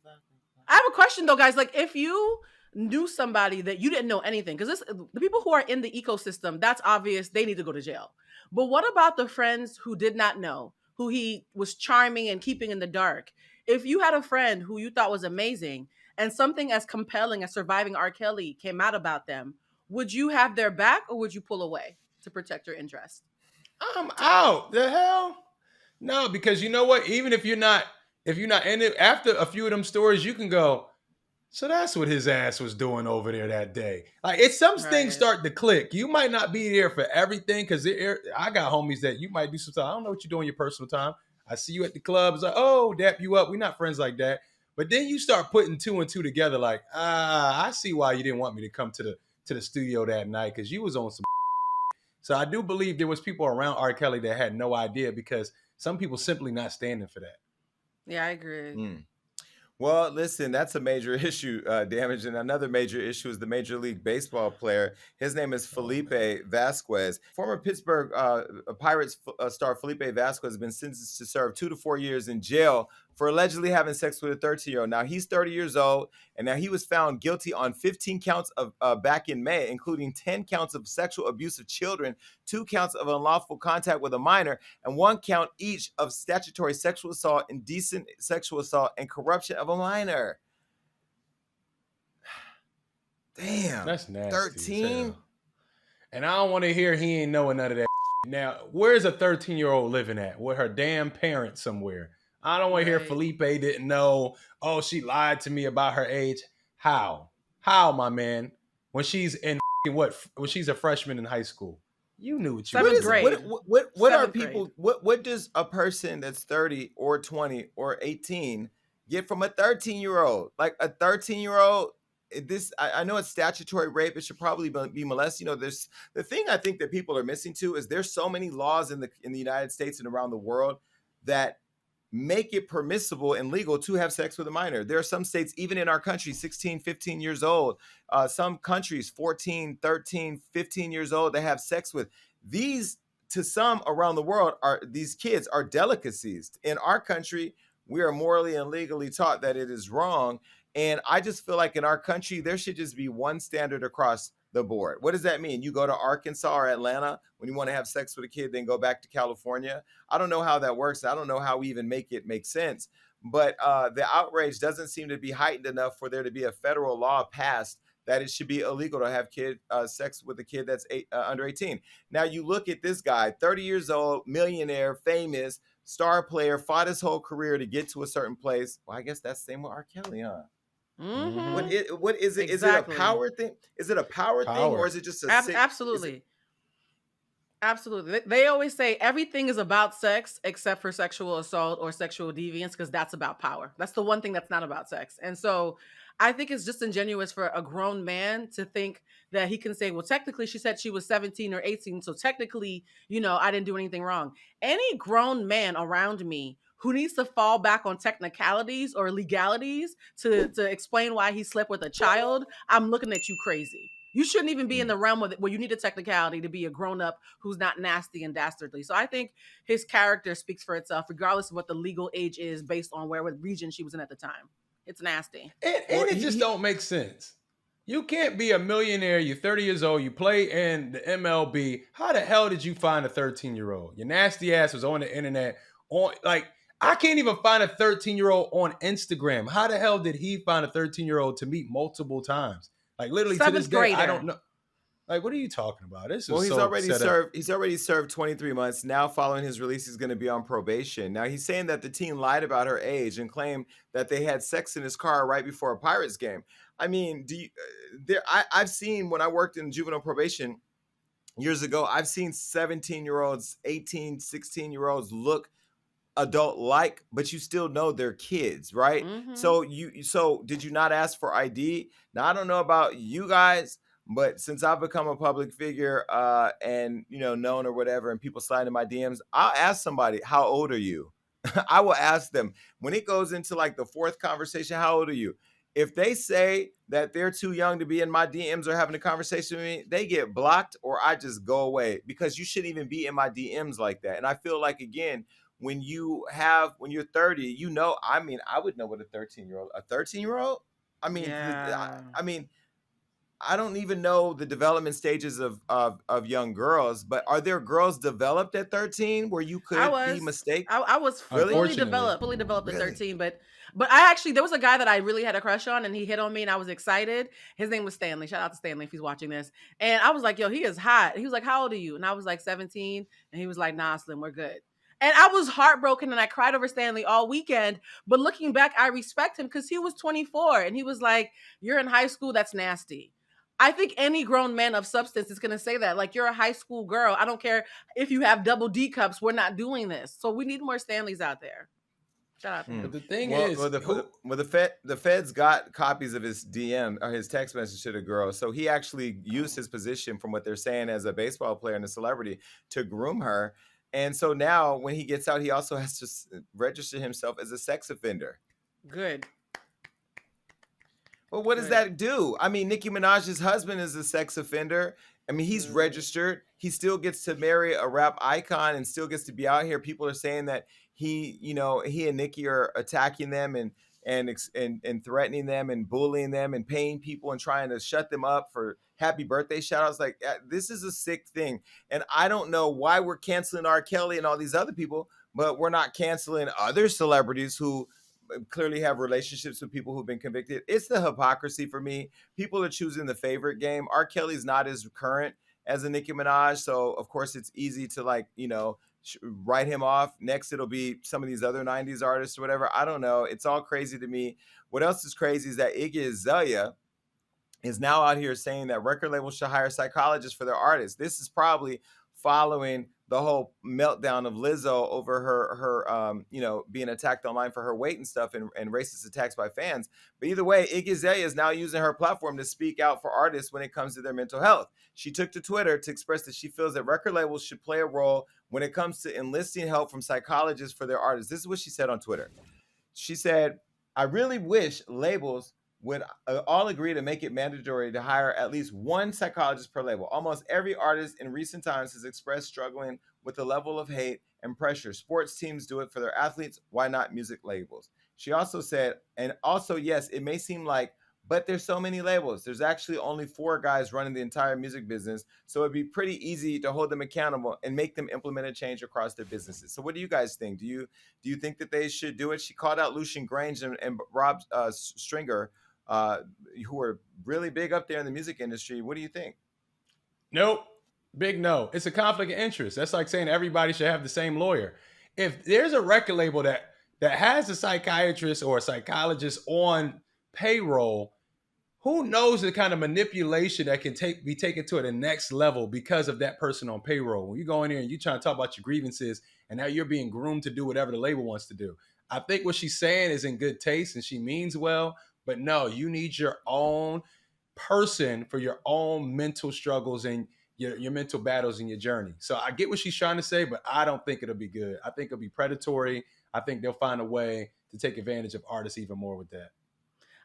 I have a question though, guys. Like, if you knew somebody that you didn't know anything, because the people who are in the ecosystem, that's obvious, they need to go to jail. But what about the friends who did not know, who he was charming and keeping in the dark? If you had a friend who you thought was amazing and something as compelling as Surviving R. Kelly came out about them, would you have their back or would you pull away to protect your interest? I'm out. The hell? No, because you know what? Even if you're not, and after a few of them stories, you can go, so that's what his ass was doing over there that day. Like, it's some things start to click. You might not be there for everything because I got homies that you might do some time. I don't know what you're doing in your personal time. I see you at the club. It's like, oh, dap you up. We're not friends like that. But then you start putting two and two together. Like, I see why you didn't want me to come to the studio that night because you was on some. So I do believe there was people around R. Kelly that had no idea because some people simply not standing for that. Yeah, I agree. Well, listen, that's a major issue, Damage. And another major issue is the Major League Baseball player. His name is Felipe Vazquez. Former Pittsburgh Pirates star Felipe Vazquez has been sentenced to serve 2 to 4 years in jail for allegedly having sex with a 13-year-old. Now, he's 30 years old, and now he was found guilty on 15 counts of back in May, including 10 counts of sexual abuse of children, 2 counts of unlawful contact with a minor, and 1 count each of statutory sexual assault, indecent sexual assault, and corruption of a minor. Damn. That's nasty. 13? And I don't want to hear he ain't knowing none of that. Now, where's a 13-year-old living at? With her damn parents somewhere. I don't want to hear Felipe didn't know. Oh, she lied to me about her age. How? How, my man? When she's in what? When she's a freshman in high school. You knew what you were doing. What are people, what does a person that's 30 or 20 or 18 get from a 13-year-old? Like a 13-year-old, I know it's statutory rape. It should probably be molested. There's the thing I think that people are missing too is there's so many laws in the United States and around the world that make it permissible and legal to have sex with a minor. There are some states, even in our country, 16, 15 years old. Some countries, 14, 13, 15 years old, they have sex with. These, to some around the world, these kids are delicacies. In our country, we are morally and legally taught that it is wrong. And I just feel like in our country, there should just be one standard across the board. What does that mean? You go to Arkansas or Atlanta when you want to have sex with a kid, then go back to California. I don't know how that works. I don't know how we even make it make sense. But the outrage doesn't seem to be heightened enough for there to be a federal law passed that it should be illegal to have sex with a kid that's under 18. Now you look at this guy, 30 years old, millionaire, famous, star player, fought his whole career to get to a certain place. Well, I guess that's the same with R. Kelly, huh? Mm-hmm. What is it? Exactly. Is it a power thing? Is it a power thing, or is it just a absolutely? Absolutely. They always say everything is about sex except for sexual assault or sexual deviance because that's about power. That's the one thing that's not about sex. And so I think it's just ingenuous for a grown man to think that he can say, well, technically she said she was 17 or 18. So technically, I didn't do anything wrong. Any grown man around me who needs to fall back on technicalities or legalities to explain why he slept with a child, I'm looking at you crazy. You shouldn't even be in the realm of where you need a technicality to be a grown up who's not nasty and dastardly. So I think his character speaks for itself, regardless of what the legal age is based on what region she was in at the time. It's nasty. And it just don't make sense. You can't be a millionaire. You're 30 years old. You play in the MLB. How the hell did you find a 13-year-old? Your nasty ass was on the internet. I can't even find a 13-year-old on Instagram. How the hell did he find a 13-year-old to meet multiple times? Like literally to this day, I don't know. Like, what are you talking about? This is Well, he's so already served 23 months. Now, following his release, he's going to be on probation. Now, he's saying that the teen lied about her age and claimed that they had sex in his car right before a Pirates game. I mean, I've seen, when I worked in juvenile probation years ago, I've seen 17-year-olds, 18, 16-year-olds look adult like, but you still know they're kids, right? Mhm. So did you not ask for ID? Now, I don't know about you guys, but since I've become a public figure and known or whatever, and people slide in my DMs, I'll ask somebody, how old are you? I will ask them when it goes into like the fourth conversation, how old are you? If they say that they're too young to be in my DMs or having a conversation with me, they get blocked or I just go away, because you shouldn't even be in my DMs like that. And I feel like, again, when you're 30, I mean, I would know what a 13-year-old, I mean, Yeah. I mean, I don't even know the development stages of young girls, but are there girls developed at 13 where you could be mistaken? I was Really? fully Unfortunately. developed at Really? 13, but I actually, there was a guy that I really had a crush on and he hit on me and I was excited. His name was Stanley. Shout out to Stanley if he's watching this. And I was like, yo, he is hot. He was like, how old are you? And I was like 17. And he was like, nah, Slim, we're good. And I was heartbroken and I cried over Stanley all weekend. But looking back, I respect him because he was 24 and he was like, you're in high school, that's nasty. I think any grown man of substance is going to say that. Like, you're a high school girl. I don't care if you have double D cups. We're not doing this. So we need more Stanleys out there. Shout out to him. But the thing Well, is, the feds got copies of his DM or his text message to the girl, so he actually used his position, from what they're saying, as a baseball player and a celebrity to groom her. And so now, when he gets out, he also has to register himself as a sex offender. Good. Well, what does that do? I mean, Nicki Minaj's husband is a sex offender. I mean, he's registered. He still gets to marry a rap icon and still gets to be out here. People are saying that he and Nicki are attacking them and threatening them and bullying them and paying people and trying to shut them up for happy birthday shout outs. Like, this is a sick thing. And I don't know why we're canceling Rkelly and all these other people, but we're not canceling other celebrities who clearly have relationships with people who've been convicted. It's the hypocrisy for me. People are choosing the favorite game. Rkelly's not as current as a Nicki Minaj, so of course it's easy to write him off. Next, it'll be some of these other 90s artists or whatever. I don't know. It's all crazy to me. What else is crazy is that Iggy Azalea is now out here saying that record labels should hire psychologists for their artists. This is probably following the whole meltdown of Lizzo over her being attacked online for her weight and stuff, and racist attacks by fans. But either way, Iggy Azalea is now using her platform to speak out for artists when it comes to their mental health. She took to Twitter to express that she feels that record labels should play a role when it comes to enlisting help from psychologists for their artists. This is what she said on Twitter. She said, I really wish labels would all agree to make it mandatory to hire at least one psychologist per label. Almost every artist in recent times has expressed struggling with the level of hate and pressure. Sports teams do it for their athletes. Why not music labels? She also said, and also, yes, it may seem like, but there's so many labels. There's actually only 4 guys running the entire music business. So it'd be pretty easy to hold them accountable and make them implement a change across their businesses. So what do you guys think? Do you think that they should do it? She called out Lucian Grange and Rob Stringer, who are really big up there in the music industry. What do you think? Nope. Big no. It's a conflict of interest. That's like saying everybody should have the same lawyer. If there's a record label that has a psychiatrist or a psychologist on payroll, who knows the kind of manipulation that can be taken to the next level because of that person on payroll. When you go in here and you trying to talk about your grievances, and now you're being groomed to do whatever the label wants to do. I think what she's saying is in good taste and she means well, but no, you need your own person for your own mental struggles and your mental battles in your journey. So I get what she's trying to say, but I don't think it'll be good. I think it'll be predatory. I think they'll find a way to take advantage of artists even more with that.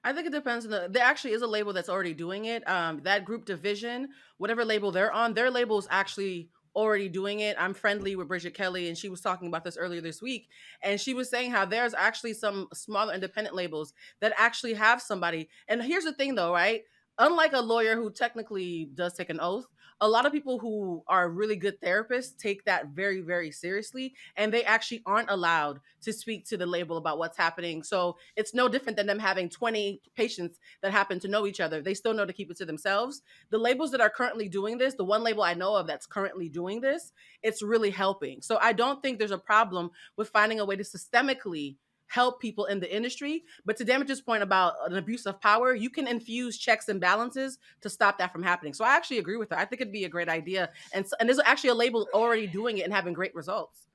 I think it depends on there actually is a label that's already doing it. That group Division, whatever label they're on, their label is actually already doing it. I'm friendly with Rkelly, and she was talking about this earlier this week. And she was saying how there's actually some smaller independent labels that actually have somebody. And here's the thing though, right? Unlike a lawyer who technically does take an oath, a lot of people who are really good therapists take that very, very seriously. And they actually aren't allowed to speak to the label about what's happening. So it's no different than them having 20 patients that happen to know each other. They still know to keep it to themselves. The labels that are currently doing this, the one label I know of that's currently doing this, it's really helping. So I don't think there's a problem with finding a way to systemically help people in the industry. But to Damage's point about an abuse of power, you can infuse checks and balances to stop that from happening. So I actually agree with her. I think it'd be a great idea. And there's actually a label already doing it and having great results.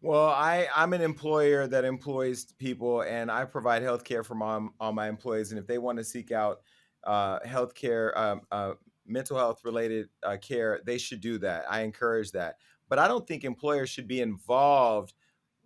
Well, I'm an employer that employs people, and I provide health care for all my employees. And if they want to seek out health care, mental health related care, they should do that. I encourage that. But I don't think employers should be involved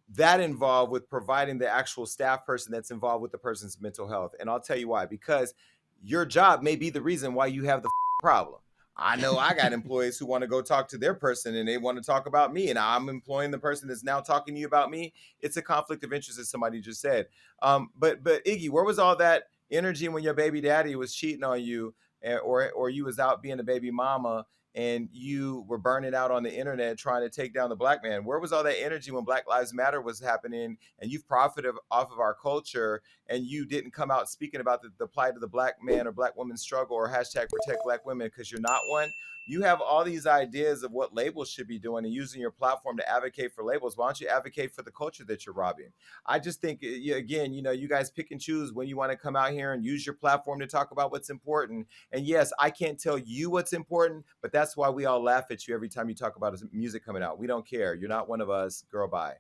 with providing the actual staff person that's involved with the person's mental health. And I'll tell you why. Because your job may be the reason why you have the problem. I know I got employees who want to go talk to their person and they want to talk about me, and I'm employing the person that's now talking to you about me. It's a conflict of interest, as somebody just said. But Iggy, where was all that energy when your baby daddy was cheating on you, or you was out being a baby mama and you were burning out on the internet trying to take down the black man? Where was all that energy when Black Lives Matter was happening and you've profited off of our culture and you didn't come out speaking about the plight of the black man or black woman's struggle or hashtag protect black women because you're not one? You have all these ideas of what labels should be doing and using your platform to advocate for labels. Why don't you advocate for the culture that you're robbing? I just think, again, you guys pick and choose when you want to come out here and use your platform to talk about what's important. And yes, I can't tell you what's important, but that's why we all laugh at you every time you talk about music coming out. We don't care. You're not one of us. Girl, bye.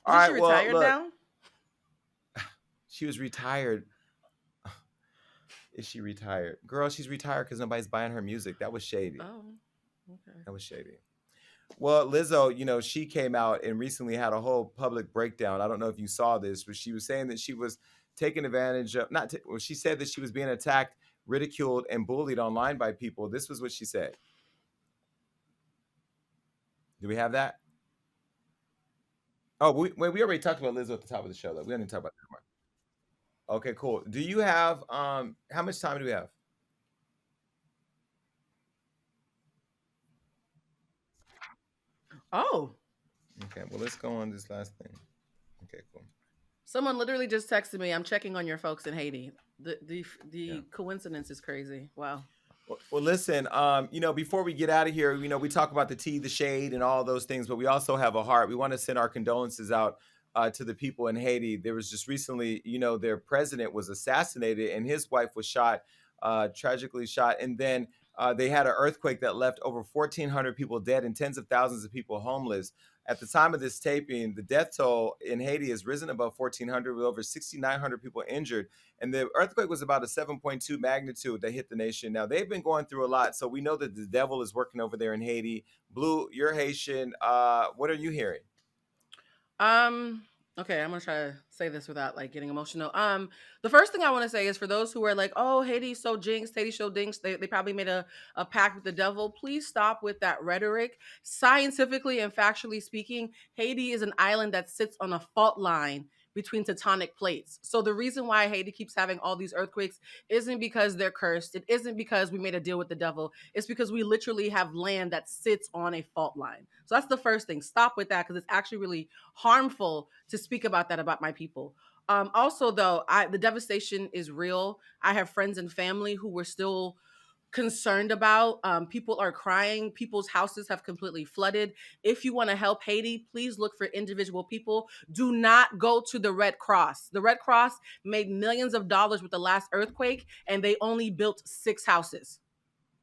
All right, well, retired look, now? She was retired. Is she retired? Girl, she's retired because nobody's buying her music. That was shady. Oh, okay. That was shady. Well, Lizzo, she came out and recently had a whole public breakdown. I don't know if you saw this, but she was saying that she was taken advantage of, she said that she was being attacked, ridiculed, and bullied online by people. This was what she said. Do we have that? Oh, we already talked about Lizzo at the top of the show, though. We didn't talk about that more. Okay, cool. Do you have, how much time do we have? Oh. Okay, well, let's go on this last thing. Okay, cool. Someone literally just texted me, I'm checking on your folks in Haiti. The coincidence is crazy. Wow. Well, listen, before we get out of here, we talk about the tea, the shade, and all those things, but we also have a heart. We want to send our condolences out to the people in Haiti. There was just recently, their president was assassinated and his wife was shot, tragically shot. And then they had an earthquake that left over 1,400 people dead and tens of thousands of people homeless. At the time of this taping, the death toll in Haiti has risen above 1,400 with over 6,900 people injured. And the earthquake was about a 7.2 magnitude that hit the nation. Now, they've been going through a lot, so we know that the devil is working over there in Haiti. Blue, you're Haitian. What are you hearing? Okay, I'm gonna try to say this without getting emotional. The first thing I want to say is for those who are like, oh, Haiti's so jinxed, Haiti so jinxed, they probably made a pact with the devil. Please stop with that rhetoric. Scientifically and factually speaking, Haiti is an island that sits on a fault line between tectonic plates. So the reason why Haiti keeps having all these earthquakes isn't because they're cursed. It isn't because we made a deal with the devil. It's because we literally have land that sits on a fault line. So that's the first thing. Stop with that because it's actually really harmful to speak about that about my people. Also, though, the devastation is real. I have friends and family who were still concerned about. People are crying. People's houses have completely flooded. If you want to help Haiti, please look for individual people. Do not go to the Red Cross. The Red Cross made millions of dollars with the last earthquake, and they only built 6 houses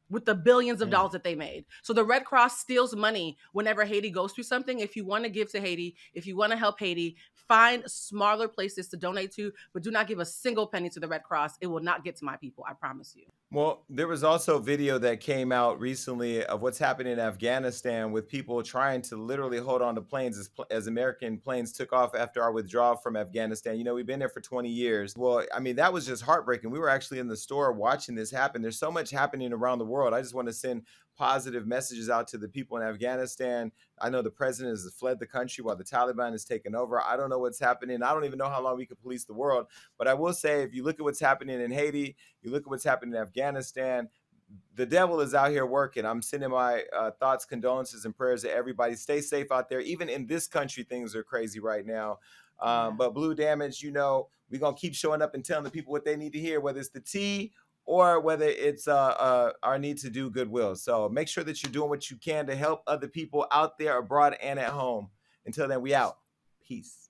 with the billions of dollars that they made. So the Red Cross steals money whenever Haiti goes through something. If you want to give to Haiti, if you want to help Haiti, find smaller places to donate to, but do not give a single penny to the Red Cross. It will not get to my people, I promise you. Well, there was also video that came out recently of what's happening in Afghanistan with people trying to literally hold on to planes as American planes took off after our withdrawal from Afghanistan. You know, we've been there for 20 years. Well, I mean, that was just heartbreaking. We were actually in the store watching this happen. There's so much happening around the world. I just want to send positive messages out to the people in Afghanistan. I know the president has fled the country while the Taliban has taken over. I don't know what's happening. I don't even know how long we could police the world. But I will say, if you look at what's happening in Haiti, you look at what's happening in Afghanistan, the devil is out here working. I'm sending my thoughts, condolences, and prayers to everybody. Stay safe out there. Even in this country, things are crazy right now. But Blue Damage, you know, we're going to keep showing up and telling the people what they need to hear, whether it's the tea or whether it's our need to do goodwill. So make sure that you're doing what you can to help other people out there, abroad, and at home. Until then, we out. Peace.